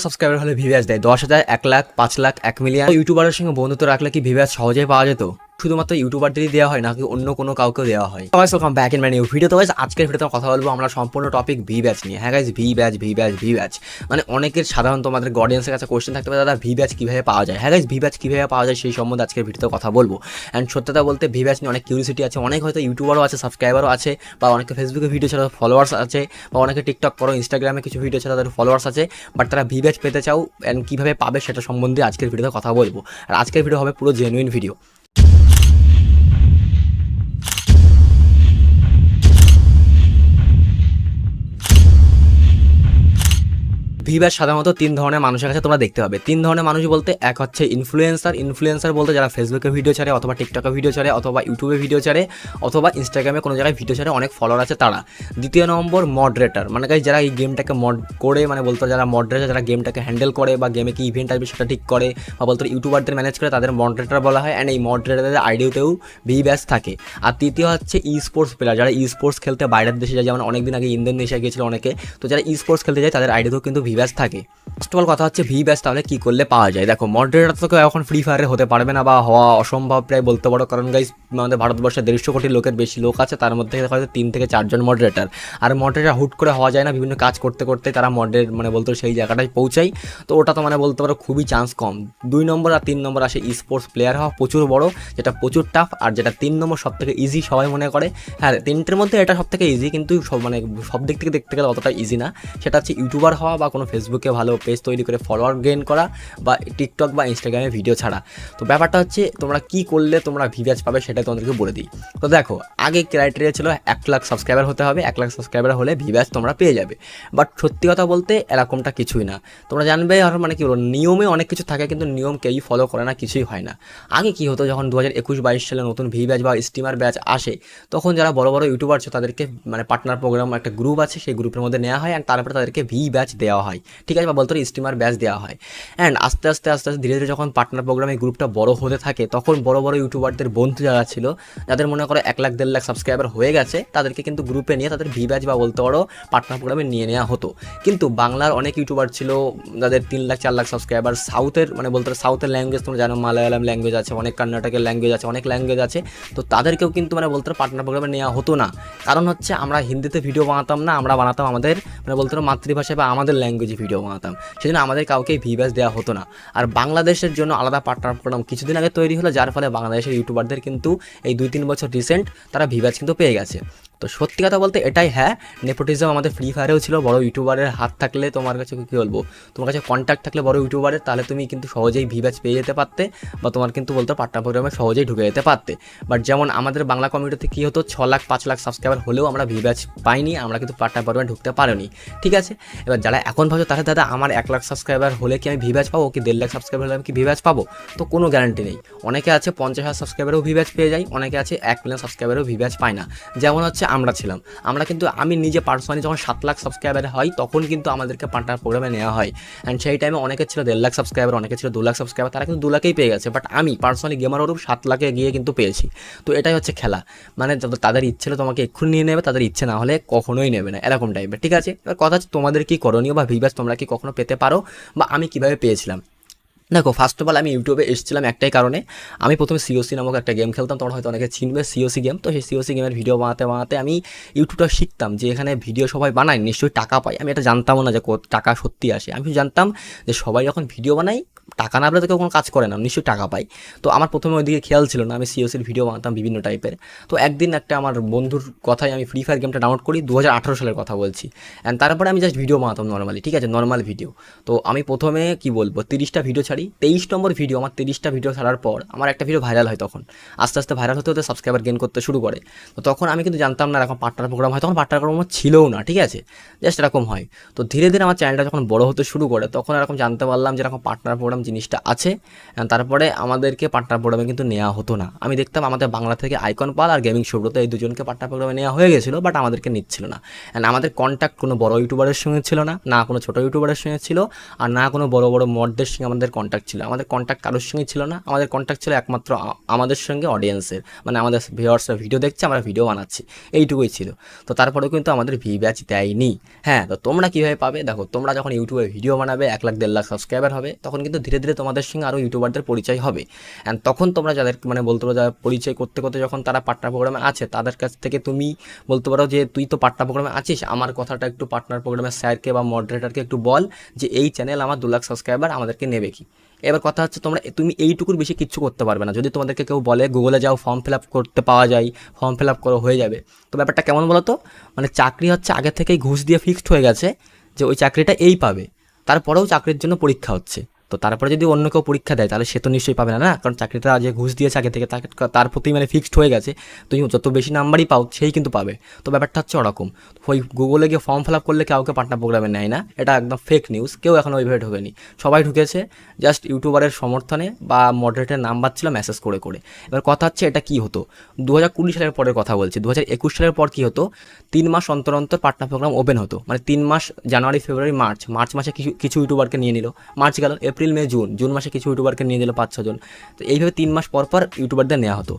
Subscriber হলে viewers দেয় 10,000, 1 lakh, 5 lakh, 1 million. ইউটিউবারের সঙ্গে বন্ধুত্ব রাখলে কি ভিউয়ার্স সহজেই পাওয়া যেত? শুধুমাত্র ইউটিউবারদেরই দেওয়া হয় নাকি অন্য কোনো কাউকেও দেওয়া হয়? Guys welcome back in my new video. তো গাইস আজকের ভিডিওতে কথা বলবো আমরা সম্পূর্ণ টপিক ভি ব্যাচ নিয়ে। হ্যাঁ গাইস, ভি ব্যাচ মানে অনেকের সাধারণত আমাদের অডিয়েন্সের কাছে কোশ্চেন থাকতে পারে, দাদা ভি ব্যাচ কীভাবে পাওয়া যায়? হ্যাঁ গাইস, ভি ব্যাচ কীভাবে পাওয়া যায় সেই সম্বন্ধে আজকের ভিডিওতে কথা বলবো। অ্যান্ড সত্যতা বলতে ভি ব্যাচ নিয়ে অনেক কিউরিসিটি আছে, অনেক হয়তো ইউটিউবারও আছে, সাবস্ক্রাইবারও আছে, বা অনেকে ফেসবুকে ভিডিও ছাড়া ফলোয়ার্স আছে, বা অনেকে টিকটক করো, ইনস্টাগ্রামে কিছু ভিডিও ছাড়া তাদের ফলোয়ার্স আছে, বাট তারা ভি ব্যাচ পেতে চাও অ্যান্ড কীভাবে পাবে সেটা সম্বন্ধে আজকের ভিডিওতে কথা বলবো। আর আজকের ভিডিও হবে পুরো জেনুইন ভিডিও। ভি ব্যাচ সাধারণত 3 ধরনের মানুষের কাছে তোমরা দেখতে পাবে। 3 ধরনের মানুষ বলতে এক হচ্ছে ইনফ্লুয়েন্সার বলতে যারা ফেসবুকে ভিডিও ছাড়ে, অথবা টিকটকে ভিডিও ছাড়ে, অথবা ইউটিউবে ভিডিও ছাড়ে, অথবা ইনস্টাগ্রামে কোনো জায়গায় ভিডিও ছাড়ে, অনেক ফলোয়ার আছে তারা। দ্বিতীয় নম্বর মডারেটর, মানে গাইস যারা এই গেমটাকে মড করে, মানে বলতো যারা মডারেটর, যারা গেমটাকে হ্যান্ডেল করে বা গেমে কি ইভেন্ট আসবে সেটা ঠিক করে, বা বলতো ইউটিউবারদের ম্যানেজ করে, তাদের মডারেটর বলা হয়। অ্যান্ড এই মডারেটরদের আইডিওতেও ভি ব্যাচ থাকে। আর তৃতীয় হচ্ছে ই স্পোর্টস প্লেয়ার, যারা ই স্পোর্টস খেলতে বাইরের দেশে যায়, যেমন অনেকদিন আগে ইন্দোনেশিয়া গিয়েছিল অনেকে, তো যারা ই স্পোর্টস খেলতে যায় তাদের আইডিতেও কিন্তু ভি ব্যাচ থাকে। ফার্স্ট অফ অল কথা হচ্ছে ভি ব্যাচ তাহলে কী করলে পাওয়া যায়? দেখো, মডারেটর তো এখন ফ্রি ফায়ারে হতে পারবে না বা হওয়া অসম্ভব প্রায় বলতে পারো, কারণ গাইস আমাদের ভারতবর্ষে 150 কোটি লোকের বেশি লোক আছে, তার মধ্যে হয়তো 3 থেকে 4 জন মডারেটর। আর মডারেটর হুট করে হওয়া যায় না, বিভিন্ন কাজ করতে করতে তারা মানে বলতো সেই জায়গাটায় পৌঁছায়। তো ওটা তো মানে বলতে পারো খুবই চান্স কম। 2 নম্বর আর 3 নম্বর আসে ই স্পোর্টস প্লেয়ার হওয়া, প্রচুর বড়, যেটা প্রচুর টাফ। আর যেটা 3 নম্বর সব থেকে ইজি সবাই মনে করে, হ্যাঁ 3টের মধ্যে এটা সব থেকে ইজি, কিন্তু মানে সব দিক থেকে দেখতে গেলে অতটা ইজি না। সেটা হচ্ছে ইউটিউবার হওয়া বা কোনো ফেসবুকে ভালো পেজ তৈরি করে ফলোয়ার গেইন করা, বা টিকটক বা ইনস্টাগ্রামে ভিডিও ছাড়া। তো ব্যাপারটা হচ্ছে তোমরা কি করলে তোমরা ভি ব্যাচ পাবে সেটা তোমাদেরকে বলে দিই। তো দেখো, আগে ক্রাইটেরিয়া ছিল 1 লাখ সাবস্ক্রাইবার হতে হবে, 1 লাখ সাবস্ক্রাইবার হলে ভি ব্যাচ তোমরা পেয়ে যাবে। বাট সত্যি কথা বলতে এরকমটা কিছুই না। তোমরা জানবে আর মানে কি বলবো, নিয়মে অনেক কিছু থাকে, কিন্তু নিয়ম কেউই ফলো করে না, কিছুই হয় না। আগে কি হতো, যখন 2021-22 সালে নতুন ভি ব্যাচ বা স্টিমার ব্যাচ আসে, তখন যারা বড় বড় ইউটিউবার আছে তাদেরকে মানে পার্টনার প্রোগ্রাম একটা গ্রুপ আছে, সেই গ্রুপের মধ্যে নেওয়া হয়, আর তারপরে তাদেরকে ভি ব্যাচ দেওয়া হয়, ঠিক আছে, বা বলতো স্টিমার ব্যাচ দেওয়া হয়। অ্যান্ড আস্তে আস্তে ধীরে ধীরে যখন পার্টনার প্রোগ্রামে গ্রুপটা বড় হতে থাকে, তখন বড় বড় ইউটিউবারদের বন্ধু যারা ছিল, যাদের মনে করো 1 লাখ 1.5 লাখ সাবস্ক্রাইবার হয়ে গেছে, তাদেরকে কিন্তু গ্রুপে নিয়ে তাদের ভি ব্যাচ বা বলতে পারো পার্টনার প্রোগ্রামে নিয়ে নেওয়া হতো। কিন্তু বাংলার অনেক ইউটিউবার ছিল যাদের 3 লাখ 4 লাখ সাবস্ক্রাইবার, সাউথের মানে বলতে সাউথের ল্যাঙ্গুয়েজ তোমরা জানো, মালায়ালাম ল্যাঙ্গুয়েজ আছে, অনেক কর্ণাটকের ল্যাঙ্গুয়েজ আছে, অনেক ল্যাঙ্গুয়েজ আছে, তো তাদেরকেও কিন্তু মানে বলতে পার্টনার প্রোগ্রামে নেওয়া হতো না। কারণ হচ্ছে আমরা হিন্দিতে ভিডিও বানাতাম না, আমরা বানাতাম আমাদের মানে বলতে মাতৃভাষায় বা আমাদের ল্যাঙ্গুয়েজে ভিডিও বানাতাম, সেজন্য আমাদের কাউকেই ভি ব্যাচ দেওয়া হতো না। আর বাংলাদেশের জন্য আলাদা পার্টনার প্রোগ্রাম কিছুদিন আগে তৈরি হলো, যার ফলে বাংলাদেশের ইউটিউবারদের কিন্তু এই 2-3 বছর রিসেন্ট তারা ভি ব্যাচ কিন্তু পেয়ে গেছে। তো সত্যি কথা বলতে এটাই, হ্যাঁ নেপোটিজম আমাদের ফ্রি ফায়ারেও ছিল। বড় ইউটিউবারের হাত থাকলে, তোমার কাছে কী বলবো, তোমার কাছে কন্ট্যাক্ট থাকলে বড় ইউটিউবারের, তাহলে তুমি কিন্তু সহজেই ভি ব্যাচ পেয়ে যেতে পারতে, বা তোমার কিন্তু বলতো পার্টনার প্রোগ্রামে সহজেই ঢুকে যেতে পারতে। বাট যেমন আমাদের বাংলা কমিউনিটিতে কী হতো, 6 লাখ 5 লাখ সাবস্ক্রাইবার হলেও আমরা ভি ব্যাচ পাইনি, আমরা কিন্তু পার্টনার প্রোগ্রামে ঢুকতে পারিনি, ঠিক আছে। এবার যারা এখন ভাবছো তাহলে দাদা আমার 1 লাখ সাবস্ক্রাইবার হলে কি আমি ভি ব্যাচ পাবো, কি 1.5 লাখ সাবস্ক্রাইবার হলে আমি কি ভি ব্যাচ পাবো? তো কোনো গ্যারান্টি নেই। অনেকে আছে 50,000 সাবস্ক্রাইবারও ভি ব্যাচ পেয়ে যায়, অনেকে আছে 1 মিলিয়ন সাবস্ক্রাইবারও ভি ব্যাচ পায় না। যেমন হচ্ছে আমরা ছিলাম, আমরা কিন্তু আমি নিজে পার্সোনালি যখন 7 লাখ সাবস্ক্রাইবার হয়, তখন কিন্তু আমাদেরকে পার্টনার প্রোগ্রামে নেওয়া হয়। অ্যান্ড সেই টাইমে অনেকে ছিল 1.5 লাখ সাবস্ক্রাইবার, অনেকে ছিল 2 লাখ সাবস্ক্রাইবার, তারা কিন্তু 2 লাখেই পেয়ে গেছে। বাট আমি পার্সোনালি গেমার ওরূপ 7 লাখে গিয়ে কিন্তু পেয়েছি। তো এটাই হচ্ছে খেলা, মানে তাদের ইচ্ছে হলে তোমাকে এক্ষুনি নিয়ে নেবে, তাদের ইচ্ছে না হলে কখনোই নেবে না, এরকম টাইপের, ঠিক আছে। এবার কথা হচ্ছে তোমাদের কি করণীয়, বা ভি ব্যাচ তোমরা কি কখনো পেতে পারো, বা আমি কীভাবে পেয়েছিলাম। দেখো, ফার্স্ট অফ অল আমি ইউটিউবে এসেছিলাম একটাই কারণে, আমি প্রথমে সিওসি নামক একটা গেম খেলতাম, তোমরা হয়তো অনেকে চিনবে সিওসি গেম। তো সেই সিওসি গেমের ভিডিও বানাতে বানাতে আমি ইউটিউবটা শিখতাম, যে এখানে ভিডিও সবাই বানায় নিশ্চয়ই টাকা পায়। আমি এটা জানতামও না যে টাকা সত্যি আসে, আমি জানতাম যে সবাই যখন ভিডিও বানায় টাকা না পেলে তো কেউ কোনো কাজ করে না, নিশ্চয়ই টাকা পায়। তো আমার প্রথমে ওইদিকে খেয়াল ছিল না, আমি সিওসির ভিডিও বানাতাম বিভিন্ন টাইপের। তো একদিন একটা আমার বন্ধুর কথায় আমি ফ্রি ফায়ার গেমটা ডাউনলোড করি, 2018 সালের কথা বলছি। অ্যান্ড তারপরে আমি জাস্ট ভিডিও বানাতাম নর্মালি, ঠিক আছে, নর্মাল ভিডিও। তো আমি প্রথমে কি বলবো 30টা ভিডিও ছাড়ি, 23 নম্বর ভিডিও, আমার 30টা ভিডিও ছাড়ার পর আমার একটা ভিডিও ভাইরাল হয়। তখন আস্তে আস্তে ভাইরাল হতে হতে সাবস্ক্রাইবার গেইন করতে শুরু করে। তো তখন আমি কিন্তু জানতাম না এরকম পার্টনার প্রোগ্রাম হয়, তখন পার্টনার প্রোগ্রাম ছিলও না, ঠিক আছে, জাস্ট এরকম হয়। তো ধীরে ধীরে আমার চ্যানেলটা যখন বড় হতে শুরু করে, তখন এরকম জানতে পারলাম যে এরকম পার্টনার প্রোগ্রাম জিনিসটা আছে। তারপরে আমাদেরকে পার্টনার প্রোগ্রামে কিন্তু নেওয়া হতো না। আমি দেখতাম আমাদের বাংলা থেকে আইকন পাল আর গেমিং সুব্রত, এই দুজনকে পার্টনার প্রোগ্রামে নেওয়া হয়ে গেছিলো, বাট আমাদেরকে নিচ্ছিল না। অ্যান্ড আমাদের কন্ট্যাক্ট কোনো বড় ইউটিউবারের সঙ্গে ছিল না, না কোনো ছোটো ইউটিউবারের সঙ্গে ছিল, আর না কোনো বড় বড় মডদের সঙ্গে আমাদের কন্ট্যাক্ট কন্ট্যাক্ট ছিল, আমাদের কন্ট্যাক্ট কারোর সঙ্গে ছিল না, আমাদের কন্ট্যাক্ট ছিল একমাত্র আমাদের সঙ্গে অডিয়েন্সের, মানে আমাদের ভিউয়ার্সরা ভিডিও দেখছে, আমরা ভিডিও বানাচ্ছি, এইটুকুই ছিল। তো তারপরেও কিন্তু আমাদের ভি ব্যাচ দেয়নি। হ্যাঁ, তো তোমরা কীভাবে পাবে? দেখো, তোমরা যখন ইউটিউবে ভিডিও বানাবে 1 লাখ 1.5 লাখ সাবস্ক্রাইবার হবে, তখন কিন্তু ধীরে ধীরে তোমাদের সঙ্গে আরও ইউটিউবারদের পরিচয় হবে। অ্যান্ড তখন তোমরা যাদের মানে বলতে পারো যারা পরিচয় করতে করতে যখন তারা পার্টনার প্রোগ্রামে আছে, তাদের কাছ থেকে তুমি বলতে পারো যে তুই তো পার্টনার প্রোগ্রামে আছিস, আমার কথাটা একটু পার্টনার প্রোগ্রামের স্যারকে বা মডারেটরকে একটু বল যে এই চ্যানেল আমার 2 লাখ সাবস্ক্রাইবার, আমাদেরকে নেবে কি। এবার কথা হচ্ছে তুমি এইটুকুর বেশি কিচ্ছু করতে পারবে না। যদি তোমাদেরকে কেউ বলে গুগলে যাও, ফর্ম ফিল আপ করতে পাওয়া যায়, ফর্ম ফিল আপ করো, হয়ে যাবে। তো ব্যাপারটা কেমন বলো তো, মানে চাকরি হচ্ছে আগে থেকেই ঘুষ দিয়ে ফিক্সড হয়ে গেছে যে ওই চাকরিটা এই পাবে, তারপরেও চাকরির জন্য পরীক্ষা হচ্ছে। তো তারপরে যদি অন্য কেউ পরীক্ষা দেয় তাহলে সে তো নিশ্চয়ই পাবে না, না, কারণ চাকরিটা যে ঘুষ দিয়েছে আগে থেকে তার প্রতি মানে ফিক্সড হয়ে গেছে। তুমি যত বেশি নাম্বারই পাও সেই কিন্তু পাবে। তো ব্যাপারটা হচ্ছে ওরকম। ওই গুগলে গিয়ে ফর্ম ফিল আপ করলে কাউকে পার্টনার প্রোগ্রামে নেয় না, এটা একদম ফেক নিউজ। কেউ এখন ওইভাবে ঢোকেনি, সবাই ঢুকেছে জাস্ট ইউটিউবারের সমর্থনে বা মডারেটের নাম্বার ছিল মেসেজ করে করে। এবার কথা হচ্ছে এটা কী হতো 2020 সালের পরের কথা বলছি, 2021 সালের পর কী হতো, 3 মাস অন্তর অন্তর পার্টনার প্রোগ্রাম ওপেন হতো। মানে 3 মাস, জানুয়ারি ফেব্রুয়ারি মার্চ মাসে কিছু ইউটিউবারকে নিয়ে নিল, মার্চ গেল, এপ্রিল মে জুন মাসে কিছু ইউটিউবারকে নিয়ে দিল 5-6 জন। তো এইভাবে 3 মাস পর পর ইউটিউবারদের নেওয়া হতো।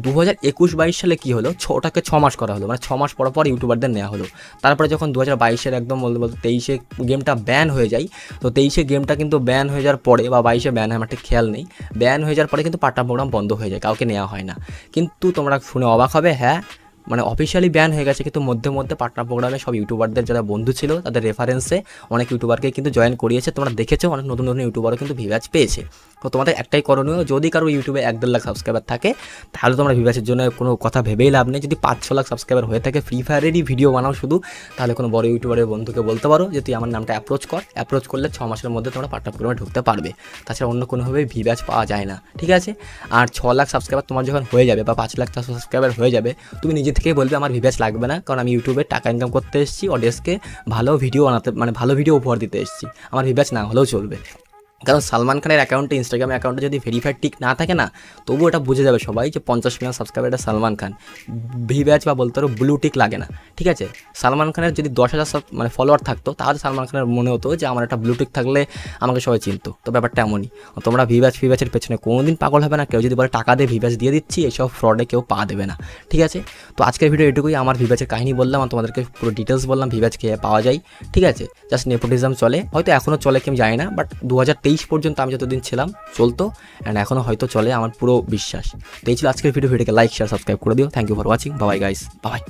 2021-22 সালে কী হলো, ওটাকে 6 মাস করা হলো, মানে 6 মাস পর পর ইউটিউবারদের নেওয়া হলো। তারপরে যখন 2022-এর একদম বলতে 23-এ গেমটা ব্যান হয়ে যায়, তো 23-এ গেমটা কিন্তু ব্যান হয়ে যাওয়ার পরে বা 22-এ ব্যান হয়, আমার ঠিক খেয়াল নেই, ব্যান হয়ে যাওয়ার পরে কিন্তু পার্টনার প্রোগ্রাম বন্ধ হয়ে যায়, কাউকে নেওয়া হয় না। কিন্তু তোমরা শুনে অবাক হবে, হ্যাঁ মানে অফিসিয়ালি ব্যান হয়ে গেছে, কিন্তু মধ্যে মধ্যে পার্টনার প্রোগ্রামে সব ইউটিউবারদের যারা বন্ধু ছিল তাদের রেফারেন্সে অনেক ইউটিউবারকে কিন্তু জয়েন করিয়েছে। তোমরা দেখেছো অনেক নতুন নতুন ইউটিউবারও কিন্তু ভিউয়ার্স পেয়েছে। তো তোমাদের একটাই করণীয়, যদি কারো ইউটিউবে 1-1.5 লাখ সাবস্ক্রাইবার থাকে তাহলে তোমরা ভিউয়ার্সের জন্য কোনো কথা ভেবেই লাভ নেই। যদি 5-6 লাখ সাবস্ক্রাইবার হয়ে থাকে, ফ্রি ফায়ারেরই ভিডিও বানাও শুধু, তাহলে কোনো বড় ইউটিউবারের বন্ধুকে বলতে পারো যে তুই আমার নামটা অ্যাপ্রোচ করলে 6 মাসের মধ্যে তোমরা পার্টনার প্রোগ্রামে ঢুকতে পারবে। তাছাড়া অন্য কোনোভাবেই ভিউয়ার্স পাওয়া যায় না, ঠিক আছে? আর 6 লাখ সাবস্ক্রাইবার তোমার যখন হয়ে যাবে বা 5 লাখ সাবস্ক্রাইবার হয়ে যাবে, তুমি নিজে থেকেই বলবে আমার ভিউয়ার্স লাগবে না, কারণ আমি ইউটিউবে টাকা ইনকাম করতে এসেছি, অডিয়েন্সকে ভালো ভিডিও বানাতে, মানে ভালো ভিডিও উপহার দিতে এসেছি, আমার ভিউয়ার্স না হলেও চলবে। কারণ সালমান খানের অ্যাকাউন্টে, ইনস্টাগ্রাম অ্যাকাউন্টে যদি ভেরিফাইড টিক না থাকে না, তবুও এটা বুঝে যাবে সবাই যে 50 মিলিয়ন সাবস্ক্রাইবার এটা সালমান খান। ভি ব্যাচ বা বলতে পারো ব্লু টিক লাগে না, ঠিক আছে? সালমান খানের যদি 10,000 মানে ফলোয়ার থাকতো, তাহলে সালমান খানের মনে হতো যে আমার একটা ব্লু টিক থাকলে আমাকে সবাই চিনতো। তো ব্যাপারটা এমনই। তোমরা ভি ব্যাচের পেছনে কোনোদিন পাগল হবে না। কেউ যদি বলে টাকা দিয়ে ভি ব্যাচ দিয়ে দিচ্ছি, এইসব ফ্রডে কেউ পা দেবে না, ঠিক আছে? তো আজকের ভিডিও এটুকুই, আমার ভি ব্যাচের কাহিনী বললাম, আর তোমাদেরকে পুরো ডিটেলস বললাম ভি ব্যাচ খেয়ে পাওয়া যায়, ঠিক আছে? জাস্ট নেপোটিজম চলে, হয়তো এখনও চলে কি আমি জানি না, বাট 2023 পর্যন্ত আমি যতদিন ছিলাম চলতো, অ্যান্ড এখনও হয়তো চলে, আমার পুরো বিশ্বাস। তো এই ছিল আজকের ভিডিওটাকে লাইক শেয়ার সাবস্ক্রাইব করে দিও। Thank you for watching, bye guys, by.